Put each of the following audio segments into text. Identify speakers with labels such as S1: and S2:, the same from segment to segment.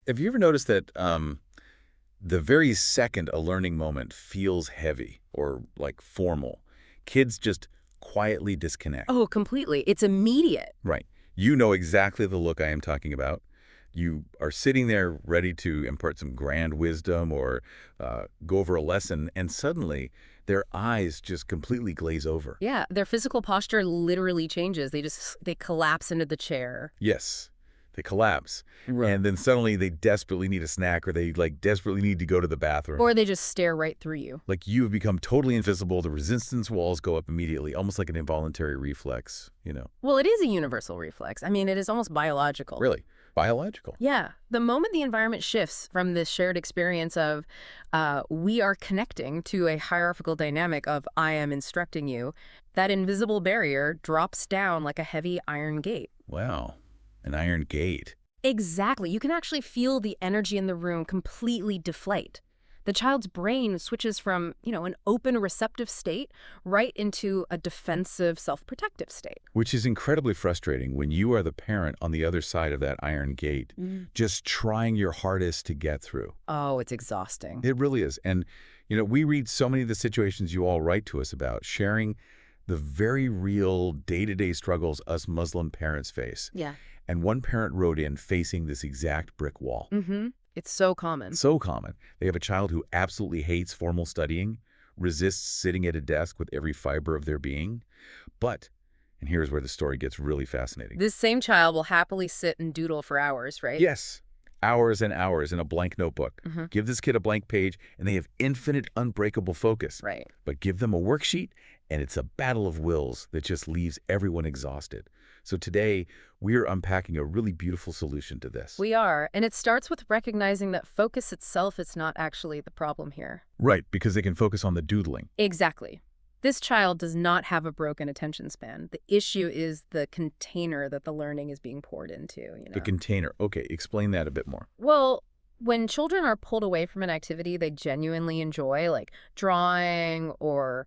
S1: Have you ever noticed that the very second a learning moment feels heavy or like formal, kids just quietly disconnect?
S2: Oh, completely. It's immediate.
S1: Right. You know exactly the look I am talking about. You are sitting there ready to impart some grand wisdom or go over a lesson, and suddenly their eyes just completely glaze over.
S2: Yeah, their physical posture literally changes. They collapse into the chair.
S1: Yes, they collapse.
S2: Right.
S1: And then suddenly they desperately need a snack or they like desperately need to go to the bathroom.
S2: Or they just stare right through you.
S1: Like you have become totally invisible. The resistance walls go up immediately, almost like an involuntary reflex.
S2: Well, it is a universal reflex. I mean, it is almost biological.
S1: Really, biological.
S2: Yeah. The moment the environment shifts from this shared experience of we are connecting to a hierarchical dynamic of I am instructing you, that invisible barrier drops down like a heavy iron gate.
S1: Wow, an iron gate.
S2: Exactly. You can actually feel the energy in the room completely deflate. The child's brain switches from, an open receptive state right into a defensive self-protective state.
S1: Which is incredibly frustrating when you are the parent on the other side of that iron gate, just trying your hardest to get through.
S2: Oh, it's exhausting.
S1: It really is. And, we read so many of the situations you all write to us about, sharing the very real day-to-day struggles us Muslim parents face.
S2: Yeah.
S1: And one parent wrote in facing this exact brick wall.
S2: Mm-hmm. It's so common.
S1: So common. They have a child who absolutely hates formal studying, resists sitting at a desk with every fiber of their being. But, and here's where the story gets really fascinating.
S2: This same child will happily sit and doodle for hours, right?
S1: Yes, hours and hours in a blank notebook.
S2: Mm-hmm.
S1: Give this kid a blank page, and they have infinite, unbreakable focus.
S2: Right.
S1: But give them a worksheet, and it's a battle of wills that just leaves everyone exhausted. So today, we're unpacking a really beautiful solution to this.
S2: We are, and it starts with recognizing that focus itself is not actually the problem here.
S1: Right, because they can focus on the doodling.
S2: Exactly. This child does not have a broken attention span. The issue is the container that the learning is being poured into.
S1: The container. Okay, explain that a bit more.
S2: Well, when children are pulled away from an activity they genuinely enjoy, like drawing or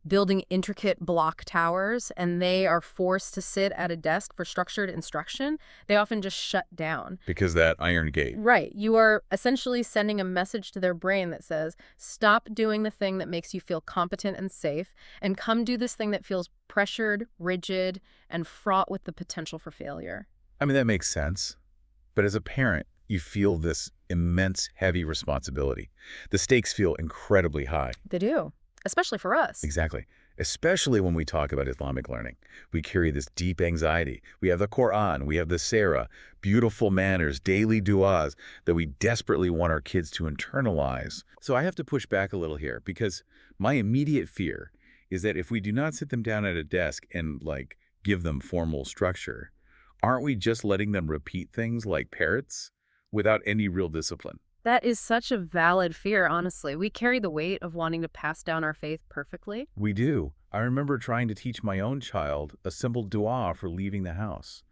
S2: building intricate block towers, and they are forced to sit at a desk for structured instruction, they often just shut down.
S1: Because that iron gate.
S2: Right. You are essentially sending a message to their brain that says, stop doing the thing that makes you feel competent and safe, and come do this thing that feels pressured, rigid, and fraught with the potential for failure.
S1: I mean, that makes sense. But as a parent, you feel this immense, heavy responsibility. The stakes feel incredibly high.
S2: They do, especially for us.
S1: Exactly. Especially when we talk about Islamic learning. We carry this deep anxiety. We have the Quran, we have the Sarah, beautiful manners, daily du'as that we desperately want our kids to internalize. So I have to push back a little here because my immediate fear is that if we do not sit them down at a desk and give them formal structure, aren't we just letting them repeat things like parrots without any real discipline?
S2: That is such a valid fear, honestly. We carry the weight of wanting to pass down our faith perfectly.
S1: We do. I remember trying to teach my own child a simple dua for leaving the house.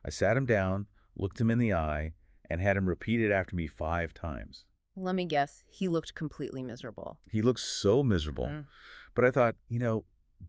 S1: I sat him down, looked him in the eye, and had him repeat it after me 5 times.
S2: Let me guess, he looked completely miserable.
S1: He looked so miserable. But I thought,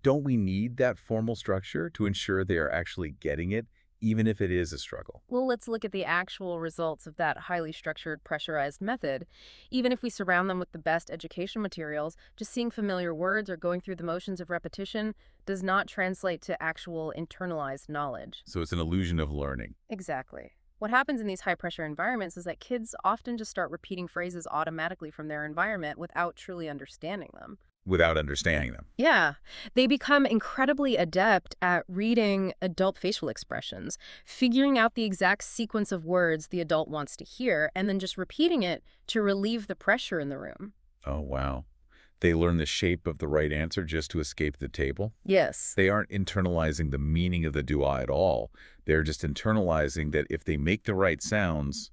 S1: don't we need that formal structure to ensure they are actually getting it, even if it is a struggle?
S2: Well, let's look at the actual results of that highly structured, pressurized method. Even if we surround them with the best education materials, just seeing familiar words or going through the motions of repetition does not translate to actual internalized knowledge.
S1: So it's an illusion of learning.
S2: Exactly. What happens in these high-pressure environments is that kids often just start repeating phrases automatically from their environment without truly understanding them.
S1: Without understanding them.
S2: Yeah, they become incredibly adept at reading adult facial expressions, figuring out the exact sequence of words the adult wants to hear, and then just repeating it to relieve the pressure in the room.
S1: Oh, wow. They learn the shape of the right answer just to escape the table?
S2: Yes.
S1: They aren't internalizing the meaning of the dua at all. They're just internalizing that if they make the right sounds,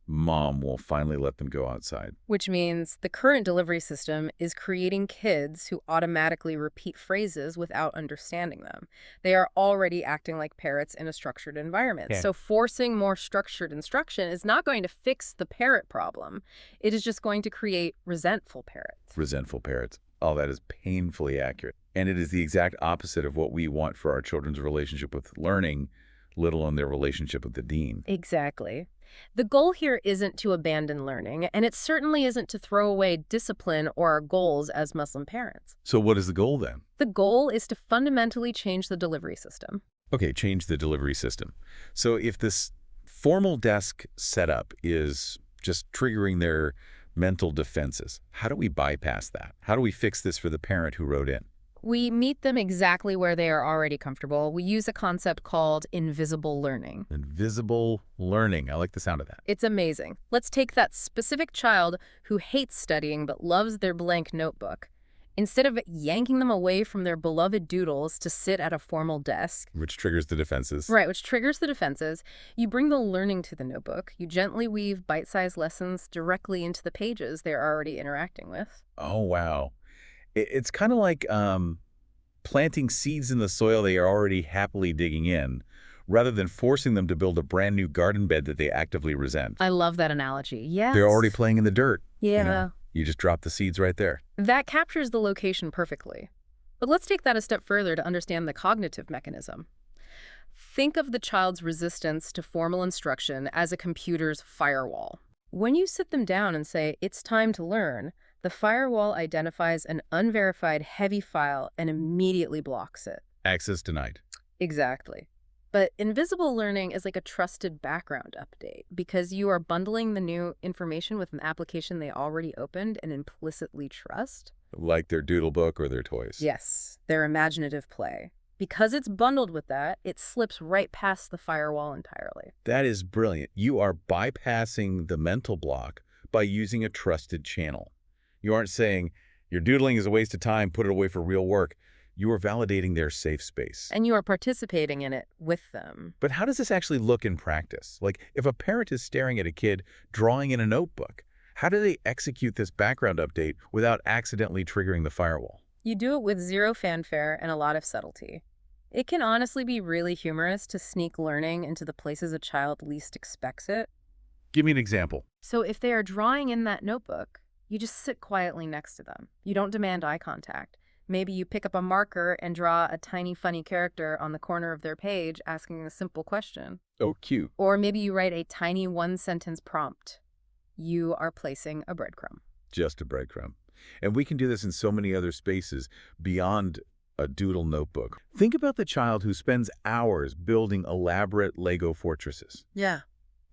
S1: Mom will finally let them go outside.
S2: Which means the current delivery system is creating kids who automatically repeat phrases without understanding them. They are already acting like parrots in a structured environment.
S1: Yeah.
S2: So forcing more structured instruction is not going to fix the parrot problem. It is just going to create resentful parrots.
S1: Resentful parrots. Oh, that is painfully accurate. And it is the exact opposite of what we want for our children's relationship with learning, let alone their relationship with the deen.
S2: Exactly. The goal here isn't to abandon learning, and it certainly isn't to throw away discipline or our goals as Muslim parents.
S1: So what is the goal then?
S2: The goal is to fundamentally change the delivery system.
S1: Okay, change the delivery system. So if this formal desk setup is just triggering their mental defenses, how do we bypass that? How do we fix this for the parent who wrote in?
S2: We meet them exactly where they are already comfortable. We use a concept called invisible learning.
S1: Invisible learning. I like the sound of that.
S2: It's amazing. Let's take that specific child who hates studying but loves their blank notebook. Instead of yanking them away from their beloved doodles to sit at a formal desk,
S1: Which triggers the defenses.
S2: right, which triggers the defenses, you bring the learning to the notebook. You gently weave bite-sized lessons directly into the pages they're already interacting with.
S1: Oh, wow. It's kind of like planting seeds in the soil they are already happily digging in, rather than forcing them to build a brand new garden bed that they actively resent.
S2: I love that analogy. Yes.
S1: They're already playing in the dirt.
S2: Yeah.
S1: You just drop the seeds right there.
S2: That captures the location perfectly. But let's take that a step further to understand the cognitive mechanism. Think of the child's resistance to formal instruction as a computer's firewall. When you sit them down and say, "It's time to learn," the firewall identifies an unverified heavy file and immediately blocks it.
S1: Access denied.
S2: Exactly. But invisible learning is like a trusted background update because you are bundling the new information with an application they already opened and implicitly trust.
S1: Like their doodle book or their toys.
S2: Yes, their imaginative play. Because it's bundled with that, it slips right past the firewall entirely.
S1: That is brilliant. You are bypassing the mental block by using a trusted channel. You aren't saying, your doodling is a waste of time, put it away for real work. You are validating their safe space.
S2: And you are participating in it with them.
S1: But how does this actually look in practice? Like, if a parent is staring at a kid drawing in a notebook, how do they execute this background update without accidentally triggering the firewall?
S2: You do it with zero fanfare and a lot of subtlety. It can honestly be really humorous to sneak learning into the places a child least expects it.
S1: Give me an example.
S2: So if they are drawing in that notebook, you just sit quietly next to them. You don't demand eye contact. Maybe you pick up a marker and draw a tiny funny character on the corner of their page asking a simple question.
S1: Oh, cute.
S2: Or maybe you write a tiny one-sentence prompt. You are placing a breadcrumb.
S1: Just a breadcrumb. And we can do this in so many other spaces beyond a doodle notebook. Think about the child who spends hours building elaborate Lego fortresses.
S2: Yeah.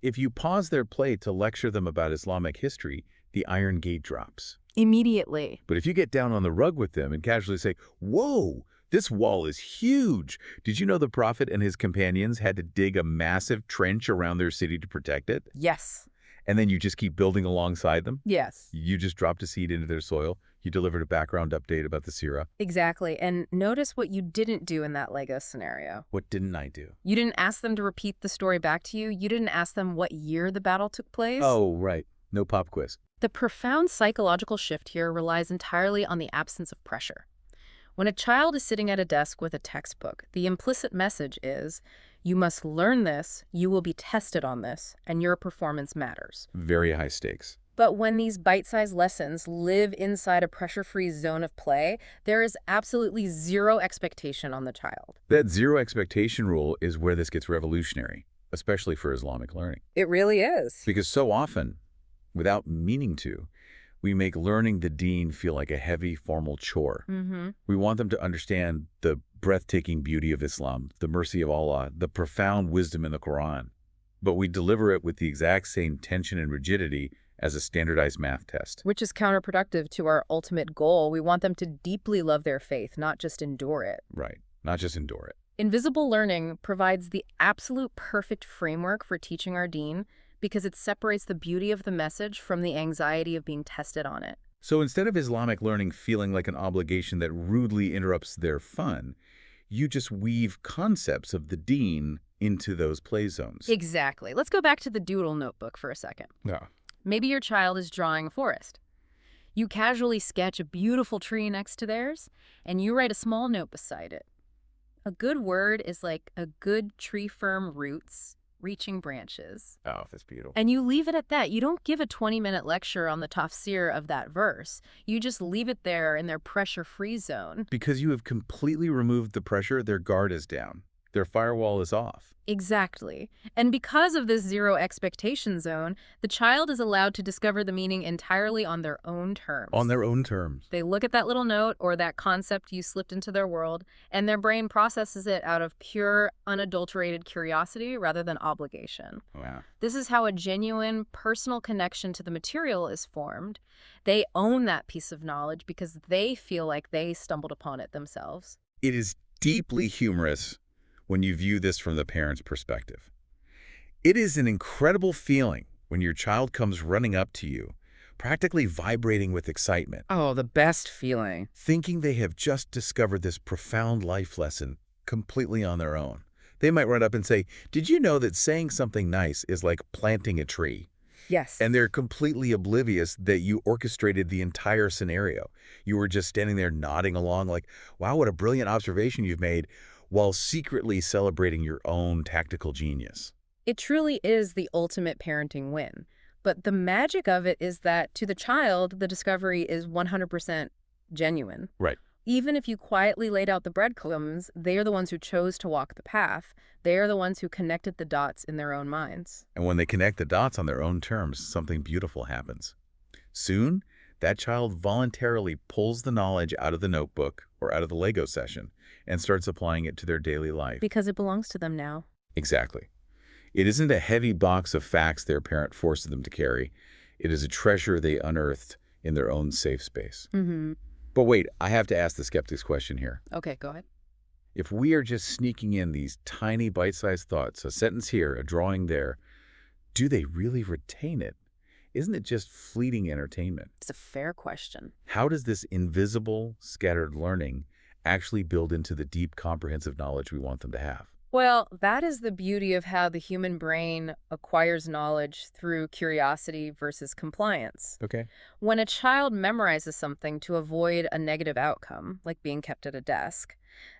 S1: If you pause their play to lecture them about Islamic history, the iron gate drops.
S2: Immediately.
S1: But if you get down on the rug with them and casually say, "Whoa, this wall is huge. Did you know the Prophet and his companions had to dig a massive trench around their city to protect it?"
S2: Yes.
S1: And then you just keep building alongside them.
S2: Yes.
S1: You just dropped a seed into their soil. You delivered a background update about the Sirah.
S2: Exactly. And notice what you didn't do in that Lego scenario.
S1: What didn't I do?
S2: You didn't ask them to repeat the story back to you. You didn't ask them what year the battle took place.
S1: Oh, right. No pop quiz.
S2: The profound psychological shift here relies entirely on the absence of pressure. When a child is sitting at a desk with a textbook, the implicit message is, you must learn this, you will be tested on this, and your performance matters.
S1: Very high stakes.
S2: But when these bite-sized lessons live inside a pressure-free zone of play, there is absolutely zero expectation on the child.
S1: That zero expectation rule is where this gets revolutionary, especially for Islamic learning.
S2: It really is.
S1: Because so often, without meaning to, we make learning the deen feel like a heavy, formal chore. We want them to understand the breathtaking beauty of Islam, the mercy of Allah, the profound wisdom in the Quran. But we deliver it with the exact same tension and rigidity as a standardized math test.
S2: Which is counterproductive to our ultimate goal. We want them to deeply love their faith, not just endure it.
S1: Right. Not just endure it.
S2: Invisible learning provides the absolute perfect framework for teaching our deen because it separates the beauty of the message from the anxiety of being tested on it.
S1: So instead of Islamic learning feeling like an obligation that rudely interrupts their fun, you just weave concepts of the deen into those play zones.
S2: Exactly. Let's go back to the doodle notebook for a second.
S1: Yeah.
S2: Maybe your child is drawing a forest. You casually sketch a beautiful tree next to theirs, and you write a small note beside it. A good word is like a good tree firm roots, reaching branches.
S1: Oh, that's beautiful.
S2: And you leave it at that. You don't give a 20-minute lecture on the tafsir of that verse. You just leave it there in their pressure-free zone.
S1: Because you have completely removed the pressure, their guard is down. Their firewall is off.
S2: Exactly. And because of this zero expectation zone, the child is allowed to discover the meaning entirely on their own
S1: On
S2: terms.
S1: their own terms.
S2: They look at that little note or that concept you slipped into their world, and their brain processes it out of pure, unadulterated curiosity rather than obligation.
S1: Wow.
S2: This is how a genuine, personal connection to the material is formed. They own that piece of knowledge because they feel like they stumbled upon it themselves.
S1: It is deeply humorous when you view this from the parent's perspective. It is an incredible feeling when your child comes running up to you, practically vibrating with excitement,
S3: Oh, the best feeling.
S1: thinking they have just discovered this profound life lesson completely on their own. They might run up and say, "Did you know that saying something nice is like planting a tree?"
S3: Yes.
S1: And they're completely oblivious that you orchestrated the entire scenario. You were just standing there nodding along like, "Wow, what a brilliant observation you've made," while secretly celebrating your own tactical genius.
S2: It truly is the ultimate parenting win. But the magic of it is that to the child, the discovery is 100% genuine.
S1: Right.
S2: Even if you quietly laid out the breadcrumbs, they are the ones who chose to walk the path. They are the ones who connected the dots in their own minds.
S1: And when they connect the dots on their own terms, something beautiful happens. Soon, that child voluntarily pulls the knowledge out of the notebook or out of the Lego session and starts applying it to their daily life.
S2: Because it belongs to them now.
S1: Exactly. It isn't a heavy box of facts their parent forces them to carry. It is a treasure they unearthed in their own safe space.
S2: Mm-hmm.
S1: But wait, I have to ask the skeptic's question here.
S2: Okay, go ahead.
S1: If we are just sneaking in these tiny bite-sized thoughts, a sentence here, a drawing there, do they really retain it? Isn't it just fleeting entertainment?
S2: It's a fair question.
S1: How does this invisible, scattered learning actually build into the deep, comprehensive knowledge we want them to have?
S2: Well, that is the beauty of how the human brain acquires knowledge through curiosity versus compliance.
S1: Okay.
S2: When a child memorizes something to avoid a negative outcome, like being kept at a desk,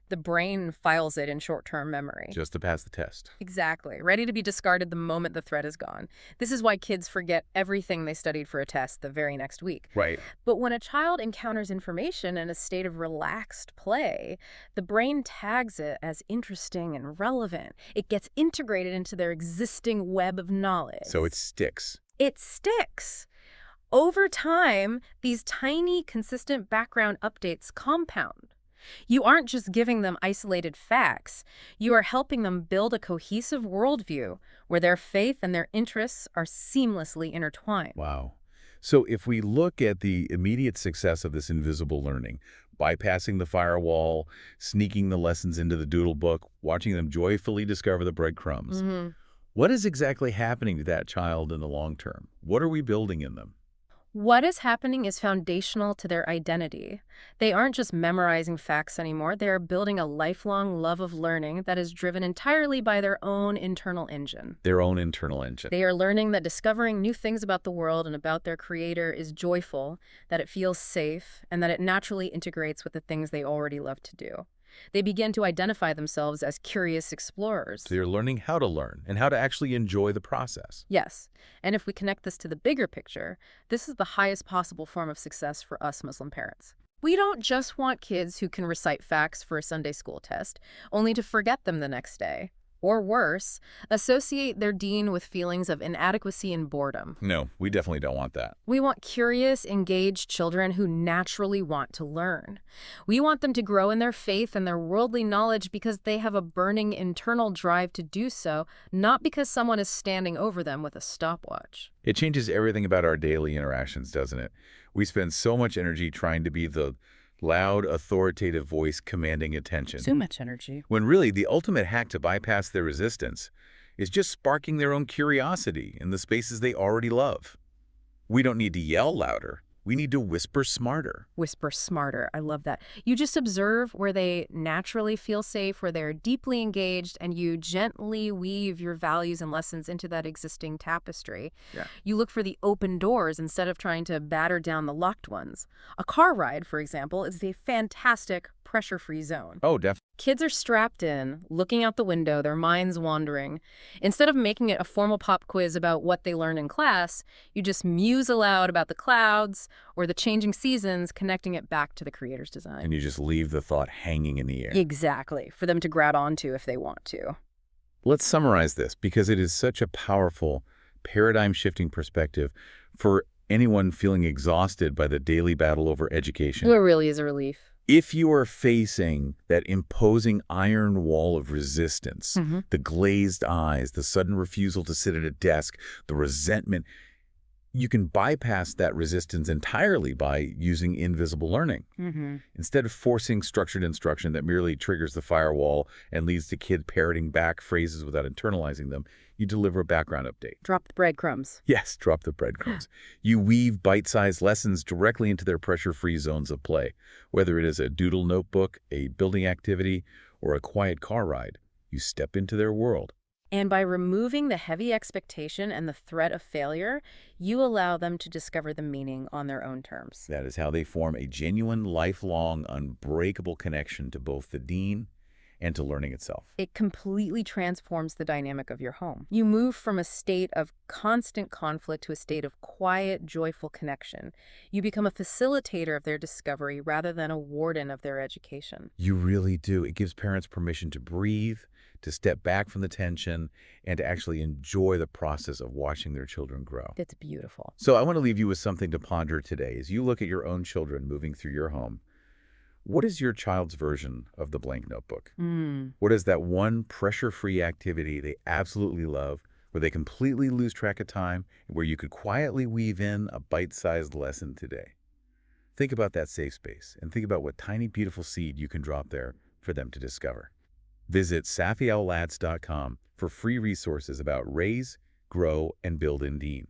S2: the brain files it in short-term memory.
S1: Just to pass the test.
S2: Exactly. Ready to be discarded the moment the threat is gone. This is why kids forget everything they studied for a test the very next week.
S1: Right.
S2: But when a child encounters information in a state of relaxed play, the brain tags it as interesting and relevant. It gets integrated into their existing web of knowledge.
S1: So it sticks.
S2: It sticks. Over time, these tiny, consistent background updates compound. You aren't just giving them isolated facts. You are helping them build a cohesive worldview where their faith and their interests are seamlessly intertwined.
S1: Wow. So if we look at the immediate success of this invisible learning, bypassing the firewall, sneaking the lessons into the doodle book, watching them joyfully discover the breadcrumbs, what is exactly happening to that child in the long term? What are we building in them?
S2: What is happening is foundational to their identity. They aren't just memorizing facts anymore. They are building a lifelong love of learning that is driven entirely by their own internal engine.
S1: Their own internal engine.
S2: They are learning that discovering new things about the world and about their creator is joyful, that it feels safe, and that it naturally integrates with the things they already love to do. They begin to identify themselves as curious explorers.
S1: So they're learning how to learn and how to actually enjoy the process.
S2: Yes, and if we connect this to the bigger picture, this is the highest possible form of success for us Muslim parents. We don't just want kids who can recite facts for a Sunday school test, only to forget them the next day. Or worse, associate their deen with feelings of inadequacy and boredom.
S1: No, we definitely don't want that.
S2: We want curious, engaged children who naturally want to learn. We want them to grow in their faith and their worldly knowledge because they have a burning internal drive to do so, not because someone is standing over them with a stopwatch.
S1: It changes everything about our daily interactions, doesn't it? We spend so much energy trying to be the loud, authoritative voice commanding attention.
S3: Too much energy.
S1: When really the ultimate hack to bypass their resistance is just sparking their own curiosity in the spaces they already love. We don't need to yell louder. We need to whisper smarter.
S2: Whisper smarter. I love that. You just observe where they naturally feel safe, where they're deeply engaged, and you gently weave your values and lessons into that existing tapestry.
S1: Yeah.
S2: You look for the open doors instead of trying to batter down the locked ones. A car ride, for example, is a fantastic pressure-free zone.
S1: Oh, definitely.
S2: Kids are strapped in, looking out the window, their minds wandering. Instead of making it a formal pop quiz about what they learned in class, you just muse aloud about the clouds or the changing seasons, connecting it back to the creator's design.
S1: And you just leave the thought hanging in the air.
S2: Exactly, for them to grab onto if they want to.
S1: Let's summarize this because it is such a powerful, paradigm-shifting perspective for anyone feeling exhausted by the daily battle over education.
S2: It really is a relief.
S1: If you are facing that imposing iron wall of resistance, the glazed eyes, the sudden refusal to sit at a desk, the resentment, you can bypass that resistance entirely by using invisible learning. Instead of forcing structured instruction that merely triggers the firewall and leads to kids parroting back phrases without internalizing them, you deliver a background update.
S2: Drop the breadcrumbs.
S1: Yes, drop the breadcrumbs. You weave bite-sized lessons directly into their pressure-free zones of play. Whether it is a doodle notebook, a building activity, or a quiet car ride, you step into their world.
S2: And by removing the heavy expectation and the threat of failure, you allow them to discover the meaning on their own terms.
S1: That is how they form a genuine, lifelong, unbreakable connection to both the dean and to learning itself.
S2: It completely transforms the dynamic of your home. You move from a state of constant conflict to a state of quiet, joyful connection. You become a facilitator of their discovery rather than a warden of their education.
S1: You really do. It gives parents permission to breathe, to step back from the tension, and to actually enjoy the process of watching their children grow.
S2: It's beautiful.
S1: So I want to leave you with something to ponder today. As you look at your own children moving through your home, what is your child's version of the blank notebook? What is that one pressure-free activity they absolutely love, where they completely lose track of time, and where you could quietly weave in a bite-sized lesson today? Think about that safe space, and think about what tiny, beautiful seed you can drop there for them to discover. Visit SavvyOwlAds.com for free resources about raise, grow, and build in Dean.